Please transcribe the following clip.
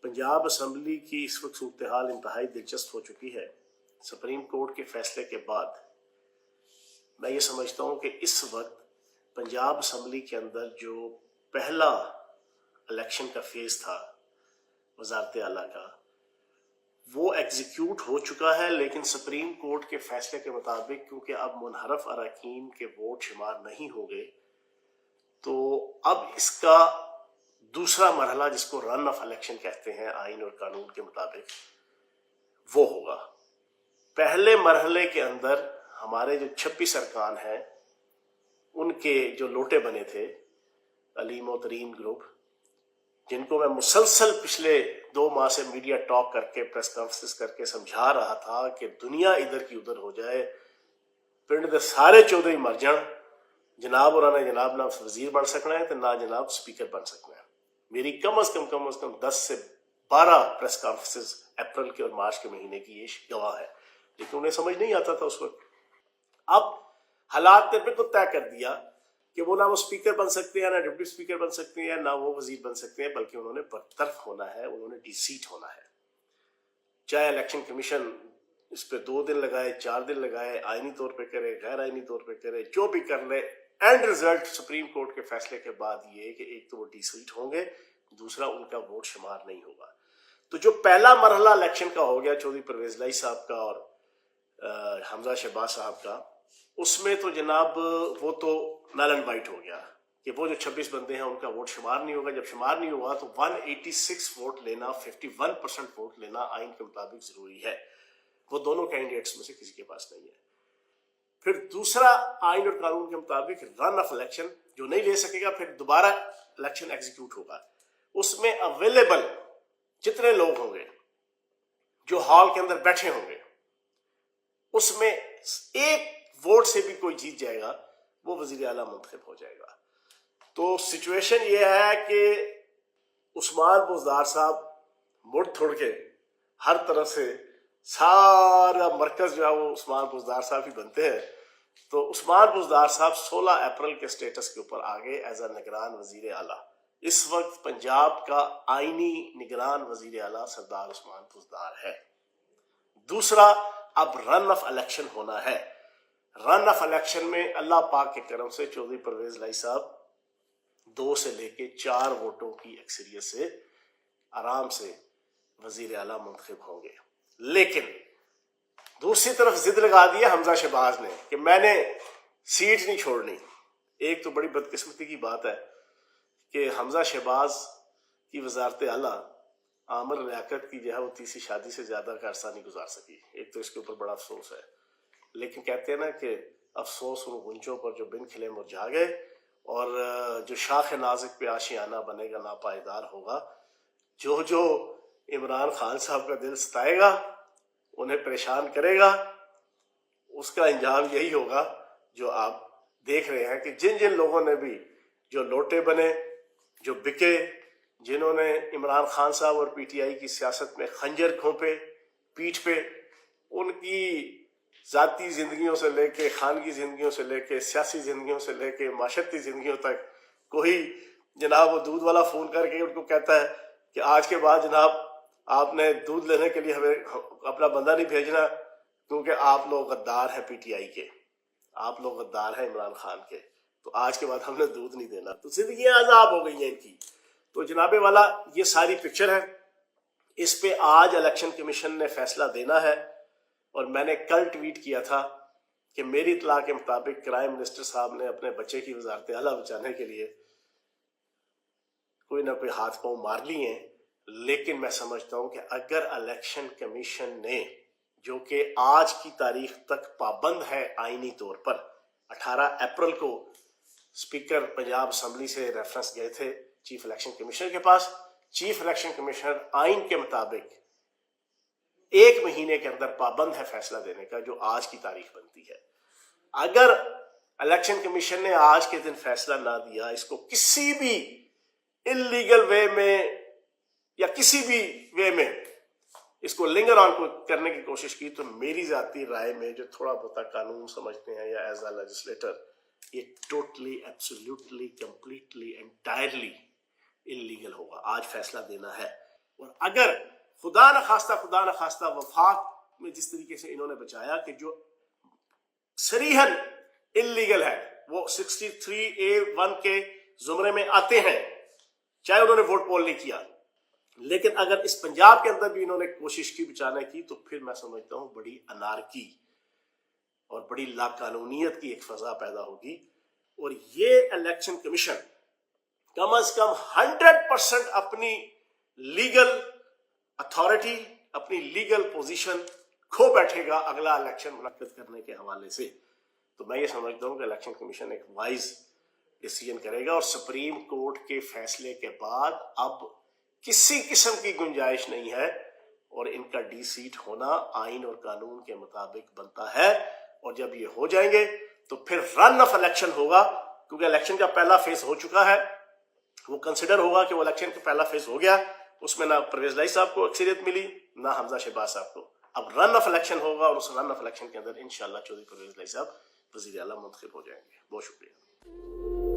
Punjab assembly की इस वक्त सूरत-ए-हाल इंतहाई दिलचस्प हो चुकी है। सुप्रीम कोर्ट के फैसले के बाद मैं ये समझता हूँ कि इस वक्त पंजाब असम्बली के अंदर जो पहला इलेक्शन का फेज था वज़ारत आला का, वो एग्जीक्यूट हो चुका है, लेकिन सुप्रीम कोर्ट के फैसले के मुताबिक क्योंकि अब मुनहरफ अरकान के वोट शुमार नहीं होंगे, तो अब इसका दूसरा मरहला, जिसको रन ऑफ इलेक्शन कहते हैं आइन और कानून के मुताबिक, वो होगा। पहले मरहले के अंदर हमारे जो 26 अरकान हैं, उनके जो लोटे बने थे, अलीम और तरीन ग्रुप, जिनको मैं मुसलसल पिछले 2 माह से मीडिया टॉक करके, प्रेस कॉन्फ्रेंस करके समझा रहा था कि दुनिया इधर की उधर हो जाए, पिंड दे सारे चौधरी मर जान, जनाब और जनाब ना वजीर बन सकना है तो ना जनाब स्पीकर बन सकना है। मेरी कम अज कम 10 से 12 प्रेस कॉन्फ्रेंसेस अप्रैल के और मार्च के महीने की ये गवाह है, लेकिन उन्हें समझ नहीं आता था उस वक्त। अब हालात ने बिल्कुल तय कर दिया कि वो ना वो स्पीकर बन सकते हैं, ना डिप्टी स्पीकर बन सकते हैं, ना वो वजीर बन सकते हैं, बल्कि उन्होंने बरतरफ होना है, उन्होंने डिसीट होना है। चाहे इलेक्शन कमीशन इस पे 2 दिन लगाए, 4 दिन लगाए, आईनी तौर पे करे, गैर आईनी तौर पे करे, जो भी कर ले, एंड रिजल्ट सुप्रीम कोर्ट के फैसले के बाद ये कि एक तो वो डिसीट होंगे, दूसरा उनका वोट शुमार नहीं होगा। तो जो पहला मरहला इलेक्शन का हो गया चौधरी परवेज लाई साहब का और हमजा शहबाज साहब का, उसमें तो जनाब वो तो नल एंड वाइट हो गया कि वो जो 26 बंदे हैं उनका वोट शुमार नहीं होगा। जब शुमार नहीं हुआ तो 186 वोट लेना, 51% वोट लेना आइन के मुताबिक जरूरी है। वो दोनों कैंडिडेट्स में से किसी के पास नहीं है। फिर दूसरा आइन और कानून के मुताबिक रन ऑफ इलेक्शन, जो नहीं ले सकेगा फिर दोबारा इलेक्शन एग्जीक्यूट होगा। उसमें अवेलेबल जितने लोग होंगे जो हॉल के अंदर बैठे होंगे, उसमें एक वोट से भी कोई जीत जाएगा, वो वजीर आला मुंतखब हो जाएगा। तो सिचुएशन ये है कि उस्मान बुज़दार साहब मुड़ थोड़ के हर तरफ से सारा मरकज जो है वो उस्मान बुज़दार साहब ही बनते हैं। तो उस्मान बुज़दार साहब 16 अप्रैल के स्टेटस के ऊपर आ गए एज अ निगरान वजीर आला। इस वक्त पंजाब का आईनी निगरान वजीर आला सरदार उस्मान बुज़दार है। दूसरा, अब रन ऑफ इलेक्शन होना है। रन ऑफ इलेक्शन में अल्लाह पाक के करम से चौधरी परवेज लाई साहब 2 से लेके 4 वोटों की अक्सरियत से आराम से वजीर आला मुंतखब होंगे। लेकिन दूसरी तरफ जिद लगा दिया हमजा शहबाज ने कि मैंने सीट नहीं छोड़नी। एक तो बड़ी बदकिस्मती की बात है कि हमजा शहबाज की वजारत आला आमर लियाकत की जो है वो तीसरी शादी से ज्यादा का अरसा नहीं गुजार सकी। एक तो इसके ऊपर बड़ा अफसोस है, लेकिन कहते हैं ना कि अफसोस उन गुंचों पर जो बिन खिले मुरझा गए, और जो शाख नाजिक पे आशियाना बनेगा ना पायदार होगा। जो जो इमरान खान साहब का दिल सताएगा, उन्हें परेशान करेगा, उसका अंजाम यही होगा जो आप देख रहे हैं कि जिन जिन लोगों ने भी जो लोटे बने, जो बिके, जिन्होंने इमरान खान साहब और पीटीआई की सियासत में खंजर घोंपे पीठ पे, उनकी जाती जिंदगियों से लेके, खानगी जिंदगियों से लेके, सियासी जिंदगियों से लेके, माशरती जिंदगियों तक, कोई जनाब वो दूध वाला फोन करके उनको कहता है कि आज के बाद जनाब आपने दूध लेने के लिए हमें अपना बंदा नहीं भेजना, क्योंकि आप लोग गद्दार हैं पीटीआई के, आप लोग गद्दार हैं इमरान खान के, तो आज के बाद हमने दूध नहीं देना। तो जिंदगी आजाब हो गई है इनकी। तो जनाबे वाला ये सारी पिक्चर है। इस पे आज इलेक्शन कमीशन ने फैसला देना है, और मैंने कल ट्वीट किया था कि मेरी इत्तला के मुताबिक प्राइम मिनिस्टर साहब ने अपने बच्चे की वजारत आला बचाने के लिए कोई ना कोई हाथ पांव मार लिए हैं। लेकिन मैं समझता हूं कि अगर इलेक्शन कमीशन ने, जो कि आज की तारीख तक पाबंद है आईनी तौर पर, 18 अप्रैल को स्पीकर पंजाब असम्बली से रेफरेंस गए थे चीफ इलेक्शन कमिश्नर के पास। चीफ इलेक्शन कमिश्नर आइन के मुताबिक 1 महीने के अंदर पाबंद है फैसला देने का, जो आज की तारीख बनती है। अगर इलेक्शन कमीशन ने आज के दिन फैसला ना दिया, इसको किसी भी इलीगल वे में या किसी भी वे में इसको लिंगर ऑन करने की कोशिश की, तो मेरी जाती राय में, जो थोड़ा बहुत कानून समझते हैं या एज अ लेजिस्लेटर, ये totally absolutely completely entirely illegal होगा। आज फैसला देना है। اور اگر خدا نخواستہ وفاق میں جس طریقے سے انہوں نے بچایا کہ جو صریحاً انلیگل ہے وہ 63A1 کے زمرے میں آتے ہیں، چاہے انہوں نے ووٹ پول نہیں کیا، لیکن اگر اس پنجاب کے اندر بھی انہوں نے کوشش کی بچانے کی تو پھر میں سمجھتا ہوں بڑی انارکی اور بڑی لاقانونیت کی ایک فضا پیدا ہوگی، اور یہ الیکشن کمیشن کم از کم 100% اپنی لیگل اتھارٹی، اپنی لیگل پوزیشن کھو بیٹھے گا اگلا الیکشن منعقد کرنے کے حوالے سے۔ تو میں یہ سمجھتا ہوں کہ الیکشن کمیشن ایک وائز ڈیسیجن کرے گا، اور سپریم کورٹ کے فیصلے کے بعد اب کسی قسم کی گنجائش نہیں ہے، اور ان کا ڈی سیٹ ہونا آئین اور قانون کے مطابق بنتا ہے، اور جب یہ ہو جائیں گے تو پھر رن آف الیکشن ہوگا، کیونکہ الیکشن کا پہلا فیز ہو چکا ہے، وہ کنسیڈر ہوگا کہ وہ الیکشن کا پہلا فیز ہو گیا، اس میں نہ پرویز لائی صاحب کو اکثریت ملی نہ حمزہ شہباز صاحب کو۔ اب رن آف الیکشن ہوگا، اور اس رن آف الیکشن کے اندر انشاءاللہ چودھری پرویز لائی صاحب وزیر اعلیٰ منتخب ہو جائیں گے۔ بہت شکریہ۔